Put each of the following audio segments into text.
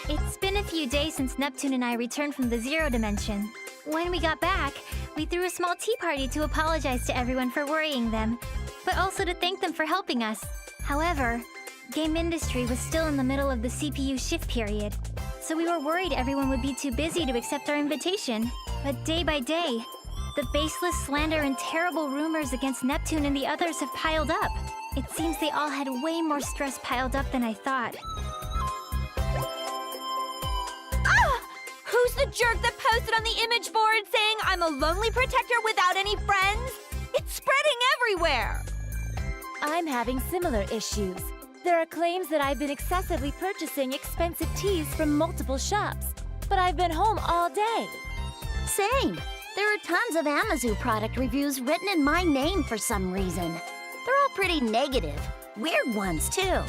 It's been a few days since Neptune and I returned from the Zero Dimension. When we got back, we threw a small tea party to apologize to everyone for worrying them, but also to thank them for helping us. However, game industry was still in the middle of the CPU shift period, so we were worried everyone would be too busy to accept our invitation. But day by day, the baseless slander and terrible rumors against Neptune and the others have piled up. It seems they all had way more stress piled up than I thought. Who's the jerk that posted on the image board saying I'm a lonely protector without any friends? It's spreading everywhere! I'm having similar issues. There are claims that I've been excessively purchasing expensive teas from multiple shops, but I've been home all day. Same. There are tons of Amazu product reviews written in my name for some reason. They're all pretty negative. Weird ones, too.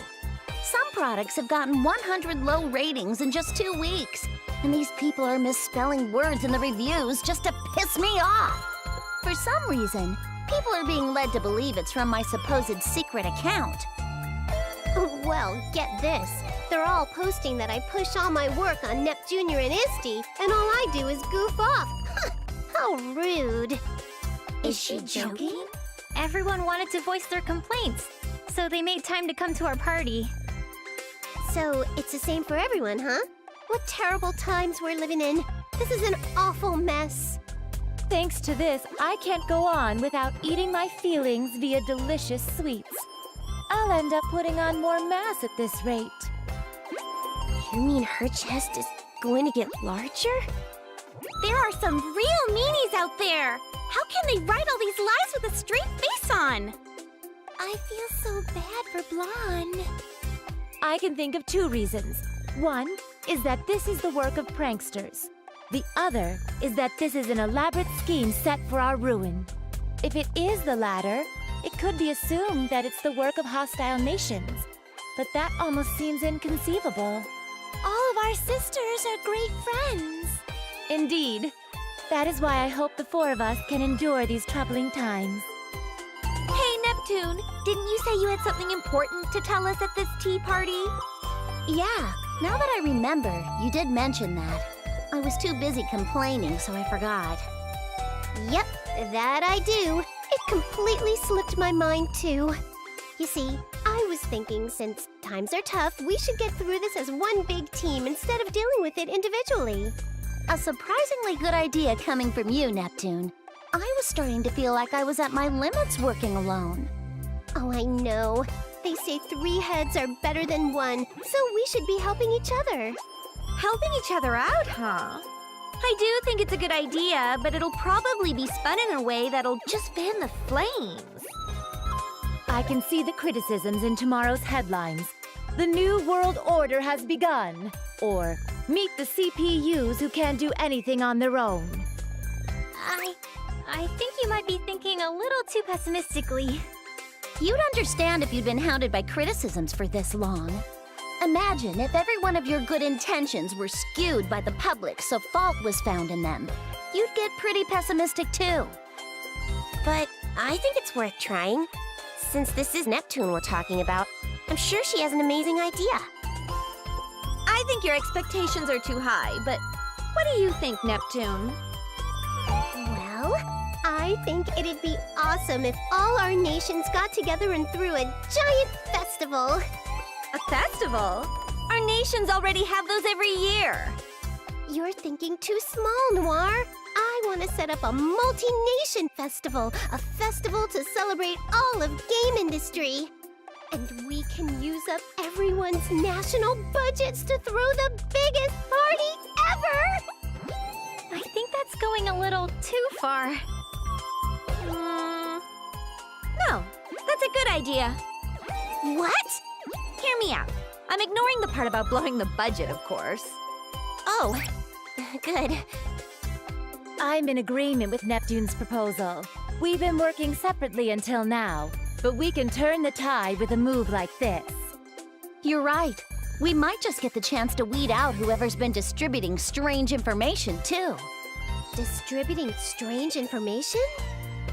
Some products have gotten 100 low ratings in just 2 weeks. And these people are misspelling words in the reviews just to piss me off. For some reason, people are being led to believe it's from my supposed secret account. Well, get this. They're all posting that I push all my work on Nep Jr. and Isti, and all I do is goof off. How rude. Is she joking? Everyone wanted to voice their complaints, so they made time to come to our party. So, it's the same for everyone, huh? What terrible times we're living in. This is an awful mess. Thanks to this, I can't go on without eating my feelings via delicious sweets. I'll end up putting on more mass at this rate. You mean her chest is going to get larger? There are some real meanies out there! How can they write all these lies with a straight face on? I feel so bad for Blonde. I can think of 2 reasons. One is that this is the work of pranksters. The other is that this is an elaborate scheme set for our ruin. If it is the latter, it could be assumed that it's the work of hostile nations. But that almost seems inconceivable. All of our sisters are great friends. Indeed. That is why I hope the 4 of us can endure these troubling times. Hey, Neptune, didn't you say you had something important to tell us at this tea party? Yeah, now that I remember, you did mention that. I was too busy complaining, so I forgot. Yep, that I do. It completely slipped my mind, too. You see, I was thinking since times are tough, we should get through this as one big team instead of dealing with it individually. A surprisingly good idea coming from you, Neptune. I was starting to feel like I was at my limits working alone. Oh, I know. They say 3 heads are better than 1, so we should be helping each other. Helping each other out, huh? I do think it's a good idea, but it'll probably be spun in a way that'll just fan the flames. I can see the criticisms in tomorrow's headlines. The New World Order has begun. Or, meet the CPUs who can't do anything on their own. I think you might be thinking a little too pessimistically. You'd understand if you'd been hounded by criticisms for this long. Imagine if every one of your good intentions were skewed by the public so fault was found in them. You'd get pretty pessimistic too. But I think it's worth trying. Since this is Neptune we're talking about, I'm sure she has an amazing idea. I think your expectations are too high, but what do you think, Neptune? Well, I think it'd be awesome if all our nations got together and threw a giant festival. A festival? Our nations already have those every year. You're thinking too small, Noir. I want to set up a multi-nation festival, a festival to celebrate all of game industry. And we can use up everyone's national budgets to throw the biggest party ever! I think that's going a little too far. No, that's a good idea. What? Hear me out. I'm ignoring the part about blowing the budget, of course. Oh, good. I'm in agreement with Neptune's proposal. We've been working separately until now, but we can turn the tide with a move like this. You're right. We might just get the chance to weed out whoever's been distributing strange information, too. Distributing strange information?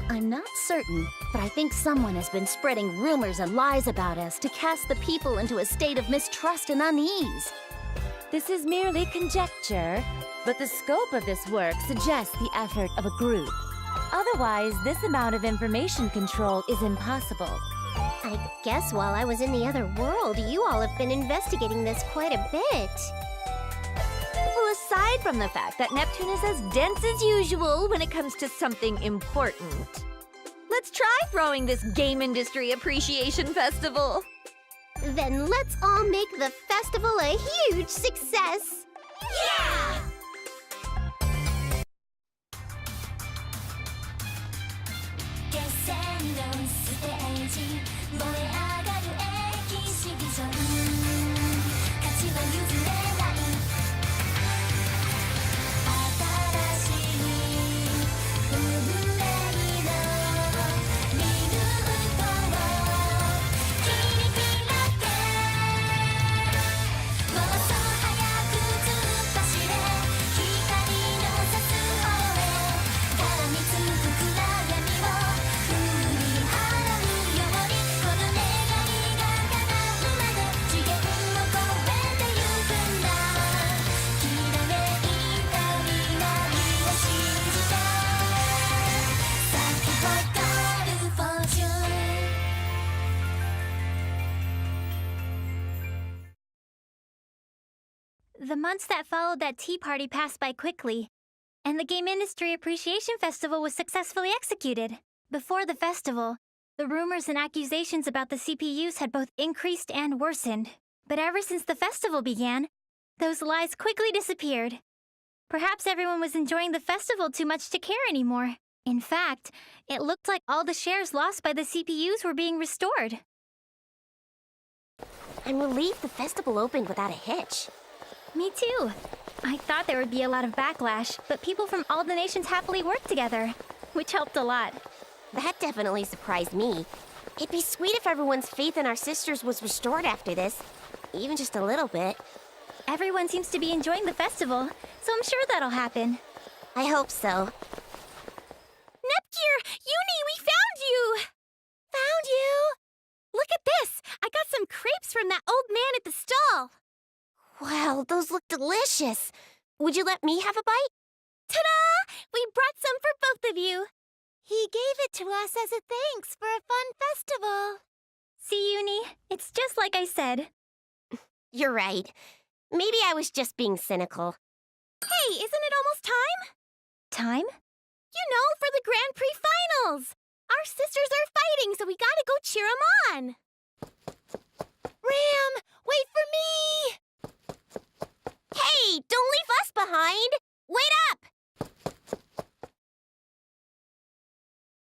I'm not certain, but I think someone has been spreading rumors and lies about us to cast the people into a state of mistrust and unease. This is merely conjecture, but the scope of this work suggests the effort of a group. Otherwise, this amount of information control is impossible. I guess while I was in the other world, you all have been investigating this quite a bit. Well, aside from the fact that Neptune is as dense as usual when it comes to something important, let's try throwing this Game Industry Appreciation Festival. Then let's all make the festival a huge success! Yeah! The months that followed that tea party passed by quickly, and the Game Industry Appreciation Festival was successfully executed. Before the festival, the rumors and accusations about the CPUs had both increased and worsened. But ever since the festival began, those lies quickly disappeared. Perhaps everyone was enjoying the festival too much to care anymore. In fact, it looked like all the shares lost by the CPUs were being restored. I'm relieved the festival opened without a hitch. Me too. I thought there would be a lot of backlash, but people from all the nations happily worked together, which helped a lot. That definitely surprised me. It'd be sweet if everyone's faith in our sisters was restored after this. Even just a little bit. Everyone seems to be enjoying the festival, so I'm sure that'll happen. I hope so. Nepgear! Uni, we found you! Found you? Look at this! I got some crepes from that old man at the stall. Wow, those look delicious. Would you let me have a bite? Ta-da! We brought some for both of you. He gave it to us as a thanks for a fun festival. See, Uni? It's just like I said. You're right. Maybe I was just being cynical. Hey, isn't it almost time? Time? You know, for the Grand Prix finals. Our sisters are fighting, so we gotta go cheer 'em on. Ram, wait for me! Hey, don't leave us behind! Wait up!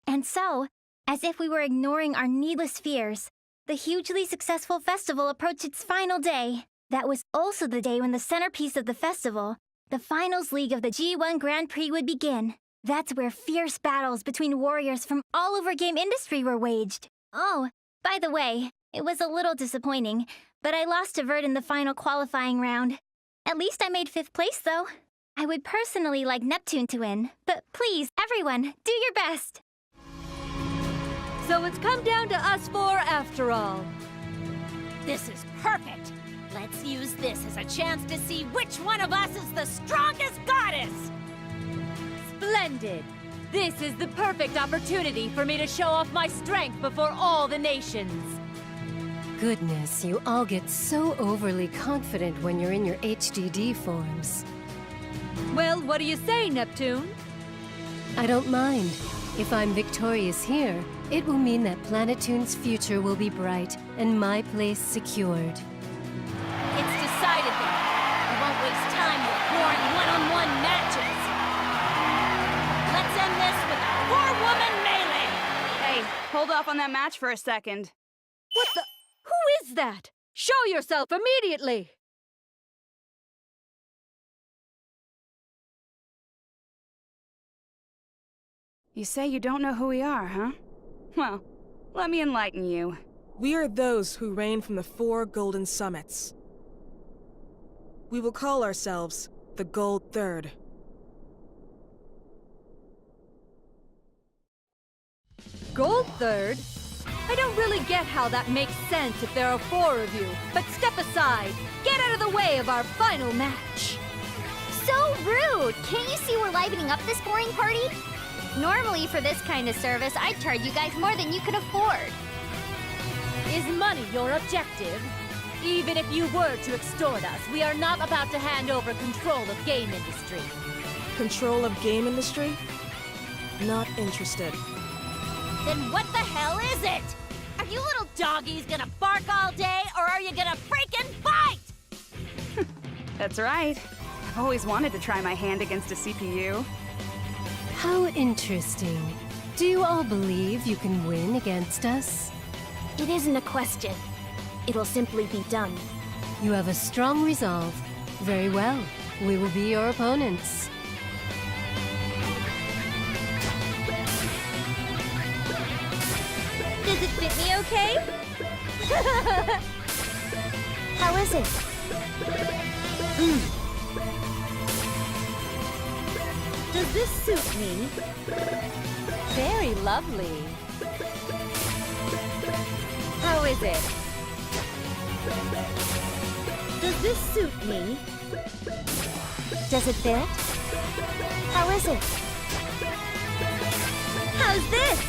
And so, as if we were ignoring our needless fears, the hugely successful festival approached its final day. That was also the day when the centerpiece of the festival, the finals league of the G1 Grand Prix, would begin. That's where fierce battles between warriors from all over game industry were waged. Oh, by the way, it was a little disappointing, but I lost to Vert in the final qualifying round. At least I made 5th place, though. I would personally like Neptune to win, but please, everyone, do your best. So it's come down to us four after all. This is perfect! Let's use this as a chance to see which one of us is the strongest goddess! Splendid! This is the perfect opportunity for me to show off my strength before all the nations. Goodness, you all get so overly confident when you're in your HDD forms. Well, what do you say, Neptune? I don't mind. If I'm victorious here, it will mean that Planetoon's future will be bright and my place secured. It's decided then. We won't waste time with boring one-on-one matches. Let's end this with a four-woman melee! Hey, hold off on that match for a second. What the? Who is that? Show yourself immediately! You say you don't know who we are, huh? Well, let me enlighten you. We are those who reign from the 4 golden summits. We will call ourselves the Gold Third. Gold Third? I don't really get how that makes sense if there are 4 of you. But step aside. Get out of the way of our final match. So rude! Can't you see we're livening up this boring party? Normally, for this kind of service, I'd charge you guys more than you could afford. Is money your objective? Even if you were to extort us, we are not about to hand over control of game industry. Control of game industry? Not interested. Then what the hell is it? Are you little doggies gonna bark all day, or are you gonna freaking fight? That's right. I've always wanted to try my hand against a CPU. How interesting. Do you all believe you can win against us? It isn't a question. It'll simply be done. You have a strong resolve. Very well. We will be your opponents. Does it fit me okay? How is it? Does this suit me? Very lovely. How is it? Does this suit me? Does it fit? How is it? How's this?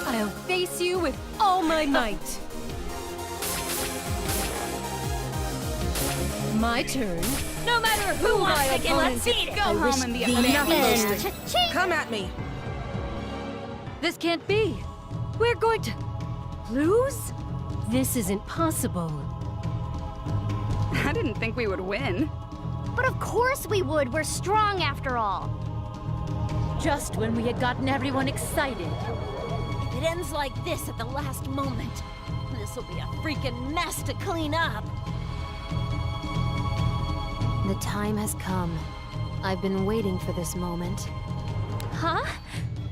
I'll face you with all my might. My turn. No matter who wants to get let's eat it! Go home and be a Enough man. boasting. Come at me. This can't be. We're going to lose? This isn't possible. I didn't think we would win. But of course we would. We're strong after all. Just when we had gotten everyone excited. If it ends like this at the last moment, this'll be a freaking mess to clean up. The time has come. I've been waiting for this moment. Huh?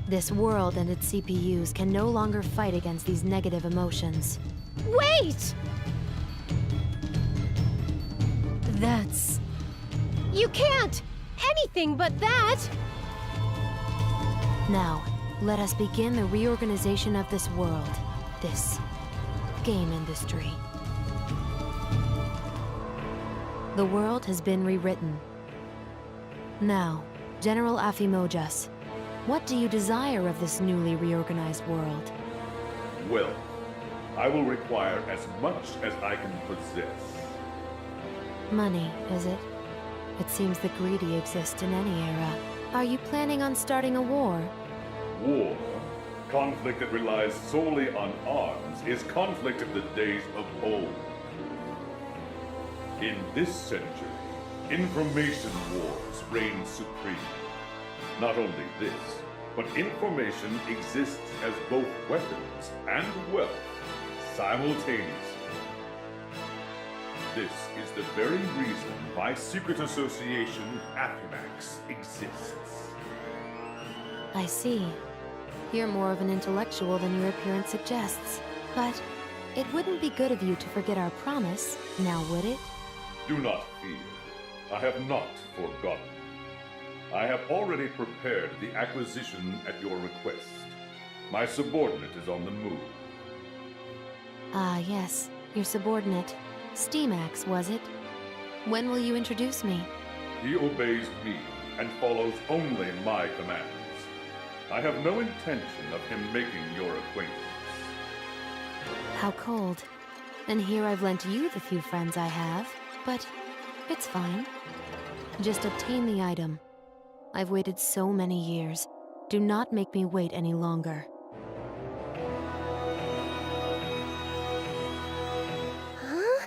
This world and its CPUs can no longer fight against these negative emotions. Wait! That's... You can't! Anything but that! Now, let us begin the reorganization of this world. This game industry. The world has been rewritten. Now, General Afimojas, what do you desire of this newly reorganized world? Well, I will require as much as I can possess. Money, is it? It seems the greedy exist in any era. Are you planning on starting a war? War, conflict that relies solely on arms, is conflict of the days of old. In this century, information wars reign supreme. Not only this, but information exists as both weapons and wealth simultaneously. This is the very reason my secret association, Apimax, exists. I see. You're more of an intellectual than your appearance suggests. But it wouldn't be good of you to forget our promise, now would it? Do not fear. I have not forgotten. I have already prepared the acquisition at your request. My subordinate is on the move. Ah, yes. Your subordinate. Steamax, was it? When will you introduce me? He obeys me and follows only my commands. I have no intention of him making your acquaintance. How cold. And here I've lent you the few friends I have. But it's fine. Just obtain the item. I've waited so many years. Do not make me wait any longer. Huh?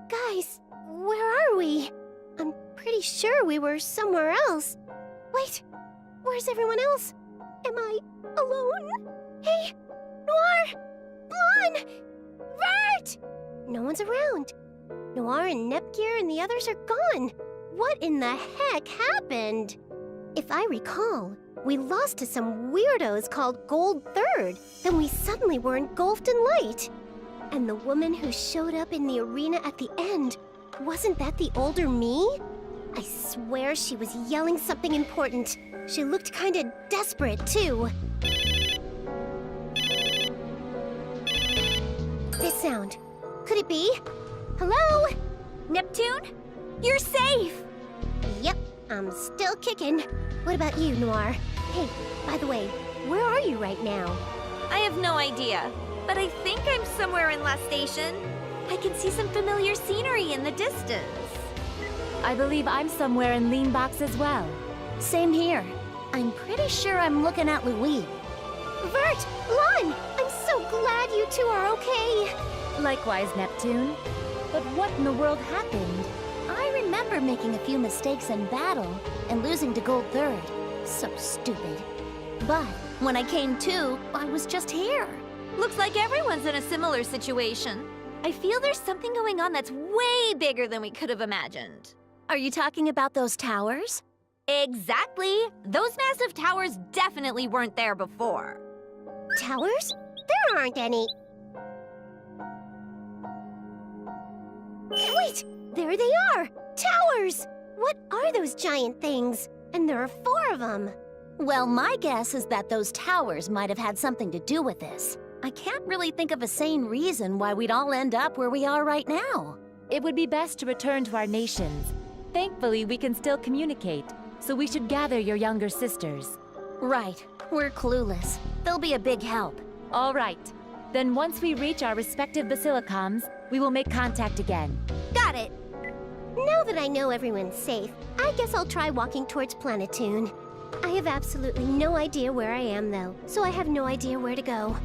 Guys, where are we? I'm pretty sure we were somewhere else. Wait, where's everyone else? Am I alone? Hey, Noir! Blonde! Vert! No one's around. Noir and Nepgear and the others are gone. What in the heck happened? If I recall, we lost to some weirdos called Gold Third. Then we suddenly were engulfed in light. And the woman who showed up in the arena at the end, wasn't that the older me? I swear she was yelling something important. She looked kinda desperate, too. This sound. Could it be? Hello? Neptune? You're safe! Yep, I'm still kicking. What about you, Noir? Hey, by the way, where are you right now? I have no idea, but I think I'm somewhere in La Station. I can see some familiar scenery in the distance. I believe I'm somewhere in Lean Box as well. Same here. I'm pretty sure I'm looking at Louis. Vert! Lon! I'm so glad you two are okay! Likewise, Neptune. But what in the world happened? I remember making a few mistakes in battle and losing to Gold Third. So stupid. But when I came to, I was just here. Looks like everyone's in a similar situation. I feel there's something going on that's way bigger than we could have imagined. Are you talking about those towers? Exactly! Those massive towers definitely weren't there before. Towers? There aren't any. Wait! There they are! Towers! What are those giant things? And there are 4 of them. Well, my guess is that those towers might have had something to do with this. I can't really think of a sane reason why we'd all end up where we are right now. It would be best to return to our nations. Thankfully, we can still communicate, so we should gather your younger sisters. Right. We're clueless. They'll be a big help. All right. Then once we reach our respective basilicums, we will make contact again. Got it! Now that I know everyone's safe, I guess I'll try walking towards Planetoon. I have absolutely no idea where I am, though, so I have no idea where to go.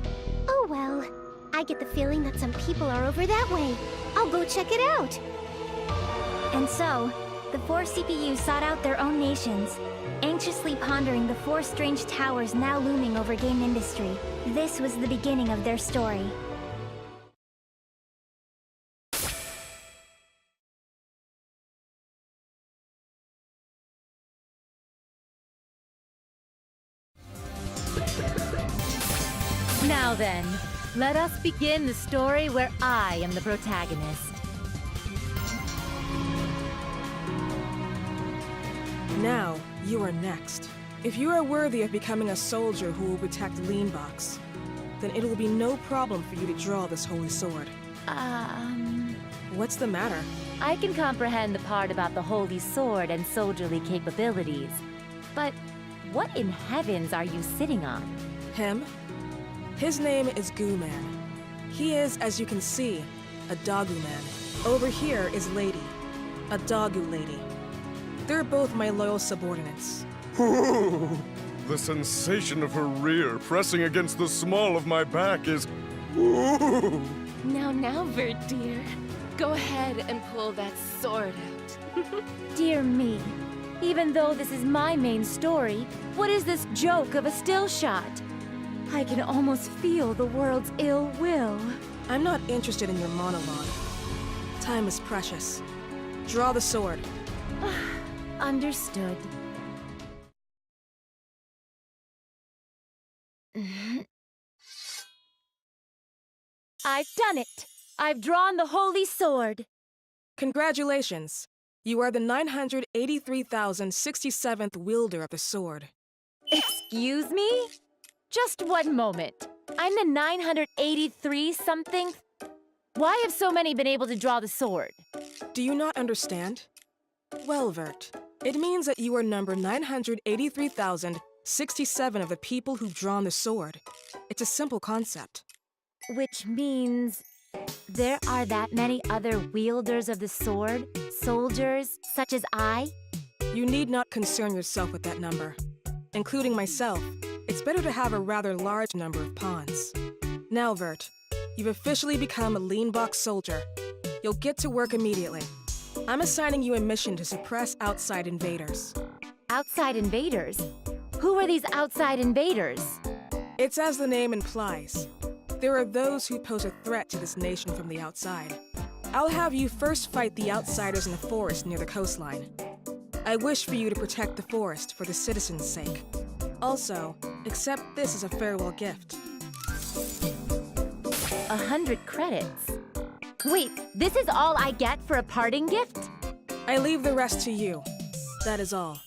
Oh well. I get the feeling that some people are over that way. I'll go check it out. And so, the 4 CPUs sought out their own nations, anxiously pondering the 4 strange towers now looming over game industry. This was the beginning of their story. Now then, let us begin the story where I am the protagonist. Now, you are next. If you are worthy of becoming a soldier who will protect Leanbox, then it will be no problem for you to draw this holy sword. What's the matter? I can comprehend the part about the holy sword and soldierly capabilities. But what in heavens are you sitting on? Him? His name is Goo Man. He is, as you can see, a Dogu man. Over here is Lady, a Dogu lady. They're both my loyal subordinates. The sensation of her rear pressing against the small of my back is... Now, Vert, dear. Go ahead and pull that sword out. Dear me, even though this is my main story, what is this joke of a still shot? I can almost feel the world's ill will. I'm not interested in your monologue. Time is precious. Draw the sword. Understood. I've done it! I've drawn the holy sword! Congratulations! You are the 983,067th wielder of the sword. Excuse me? Just one moment. I'm the 983-something? Why have so many been able to draw the sword? Do you not understand? Well, Vert, it means that you are number 983,067 of the people who've drawn the sword. It's a simple concept. Which means there are that many other wielders of the sword, soldiers such as I? You need not concern yourself with that number. Including myself, it's better to have a rather large number of pawns. Now, Vert, you've officially become a Leanbox soldier. You'll get to work immediately. I'm assigning you a mission to suppress outside invaders. Outside invaders? Who are these outside invaders? It's as the name implies. There are those who pose a threat to this nation from the outside. I'll have you first fight the outsiders in the forest near the coastline. I wish for you to protect the forest for the citizens' sake. Also, accept this as a farewell gift. 100 credits? Wait, this is all I get for a parting gift? I leave the rest to you. That is all.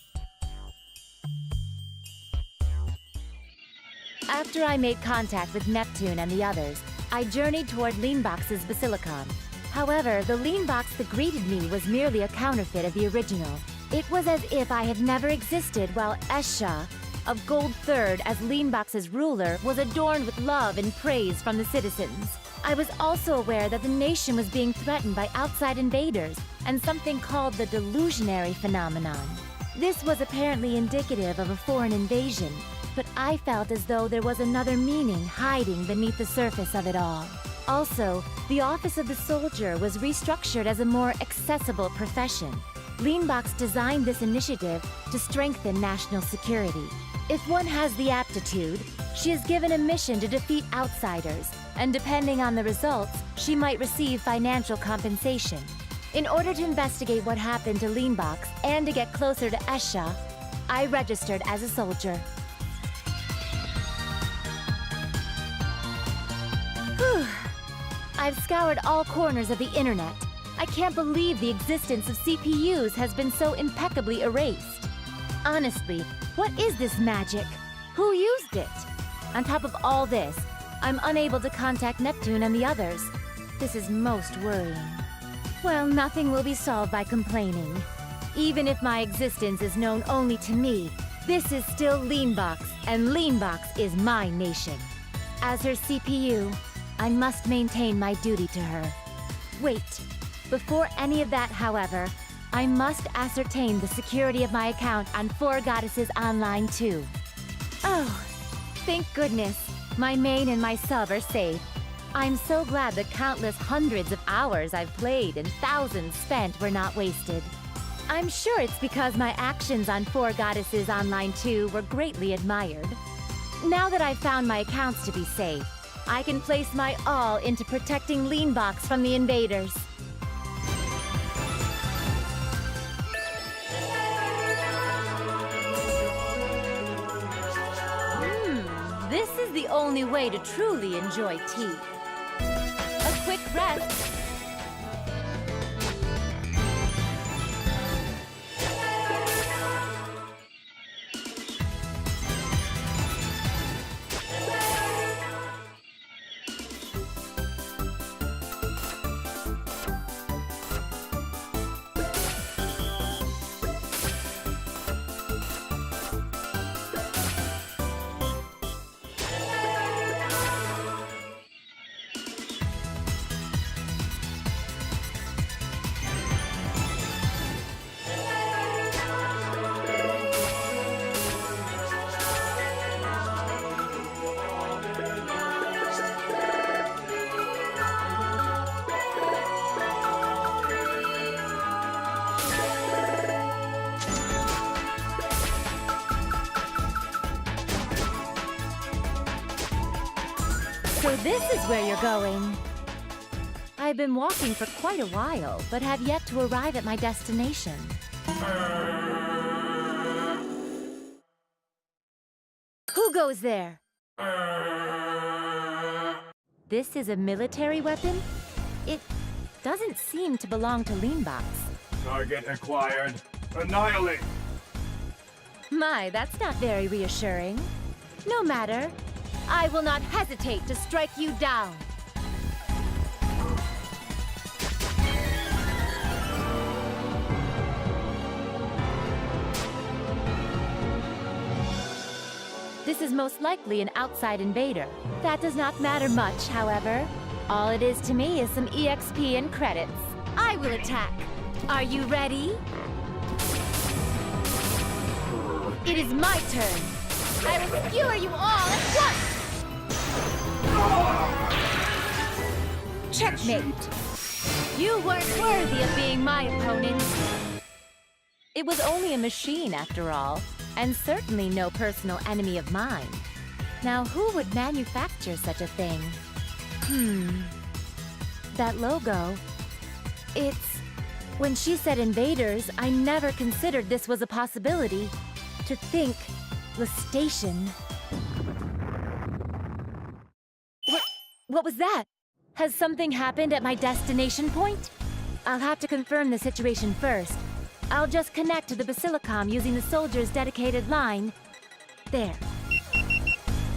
After I made contact with Neptune and the others, I journeyed toward Leanbox's Basilicon. However, the Leanbox that greeted me was merely a counterfeit of the original. It was as if I had never existed while Esha, of Gold Third as Leanbox's ruler, was adorned with love and praise from the citizens. I was also aware that the nation was being threatened by outside invaders and something called the delusionary phenomenon. This was apparently indicative of a foreign invasion, but I felt as though there was another meaning hiding beneath the surface of it all. Also, the Office of the Soldier was restructured as a more accessible profession. Leanbox designed this initiative to strengthen national security. If one has the aptitude, she is given a mission to defeat outsiders, and depending on the results, she might receive financial compensation. In order to investigate what happened to Leanbox and to get closer to Esha, I registered as a soldier. Whew. I've scoured all corners of the internet. I can't believe the existence of CPUs has been so impeccably erased. Honestly, what is this magic? Who used it? On top of all this, I'm unable to contact Neptune and the others. This is most worrying. Well, nothing will be solved by complaining. Even if my existence is known only to me, this is still Leanbox, and Leanbox is my nation. As her CPU, I must maintain my duty to her. Wait. Before any of that, however, I must ascertain the security of my account on Four Goddesses Online too. Oh, thank goodness. My main and my sub are safe. I'm so glad the countless hundreds of hours I've played and thousands spent were not wasted. I'm sure it's because my actions on Four Goddesses Online 2 were greatly admired. Now that I've found my accounts to be safe, I can place my all into protecting Leanbox from the invaders. This is the only way to truly enjoy tea. A quick rest. So this is where you're going. I've been walking for quite a while, but have yet to arrive at my destination. Who goes there? This is a military weapon? It doesn't seem to belong to Leanbox. Target acquired. Annihilate! My, that's not very reassuring. No matter. I will not hesitate to strike you down. This is most likely an outside invader. That does not matter much, however. All it is to me is some EXP and credits. I will attack. Are you ready? It is my turn. I will skewer you all at once! Checkmate! You weren't worthy of being my opponent. It was only a machine, after all, and certainly no personal enemy of mine. Now, who would manufacture such a thing? That logo. It's... When she said invaders, I never considered this was a possibility. To think, the station... What was that? Has something happened at my destination point? I'll have to confirm the situation first. I'll just connect to the Basilicom using the soldier's dedicated line. There.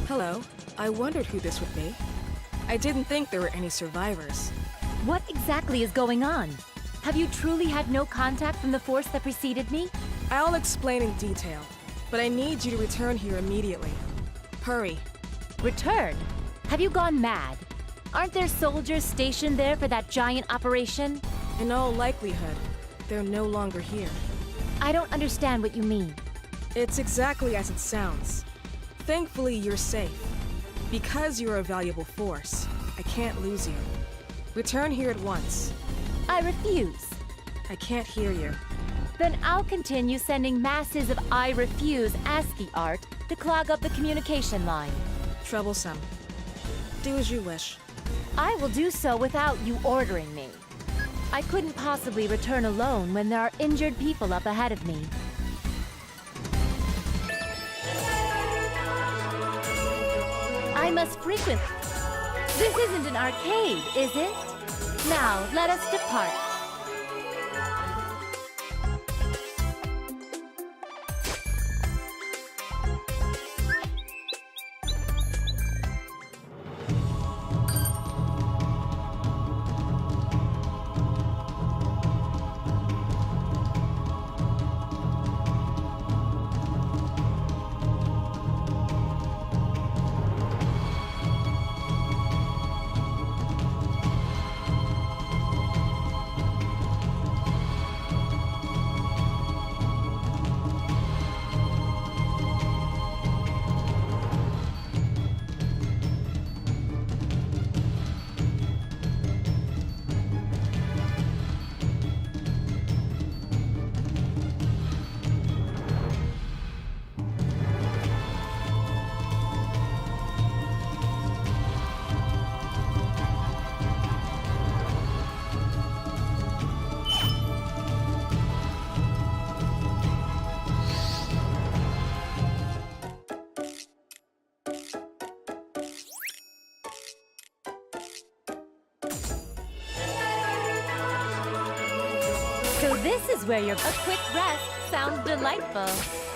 Hello. I wondered who this would be. I didn't think there were any survivors. What exactly is going on? Have you truly had no contact from the force that preceded me? I'll explain in detail, but I need you to return here immediately. Hurry. Return? Have you gone mad? Aren't there soldiers stationed there for that giant operation? In all likelihood, they're no longer here. I don't understand what you mean. It's exactly as it sounds. Thankfully, you're safe. Because you're a valuable force, I can't lose you. Return here at once. I refuse. I can't hear you. Then I'll continue sending masses of I refuse ASCII art to clog up the communication line. Troublesome. Do as you wish. I will do so without you ordering me. I couldn't possibly return alone when there are injured people up ahead of me. I must frequent... This isn't an arcade, is it? Now, let us depart. So this is where you're... A quick rest sounds delightful.